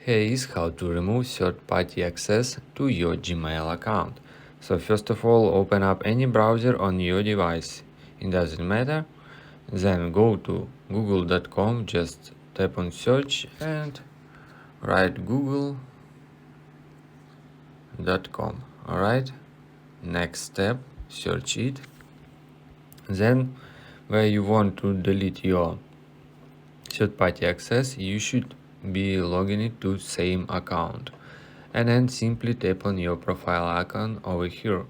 Here's how to remove third-party access to your Gmail account. So first of all, open up any browser on your device. It doesn't matter. Then go to google.com, just tap on search and write google.com. Alright, next step, search it. Then where you want to delete your third-party access, you should be logging it to same account, and then simply tap on your profile icon over here.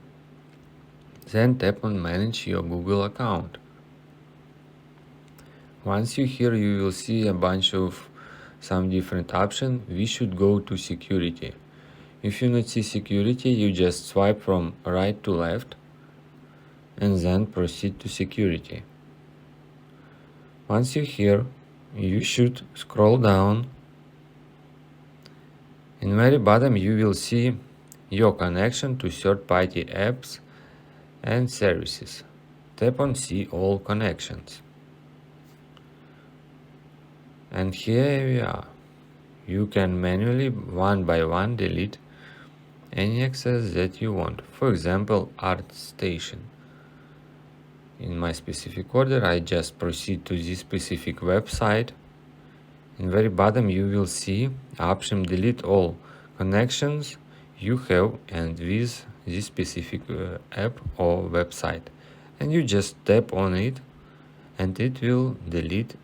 Then tap on manage your Google account. Once you're here, you will see a bunch of some different options. We should go to security. If you not see security, you just swipe from right to left and then proceed to security. Once you're here, you should scroll down. In the very bottom, you will see your connection to third-party apps and services. Tap on see all connections. And here we are. You can manually, one by one, delete any access that you want. For example, ArtStation. In my specific order, I just proceed to this specific website. In the very bottom, you will see option delete all connections you have and with this specific app or website. And you just tap on it and it will delete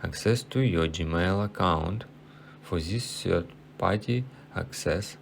access to your Gmail account for this third-party access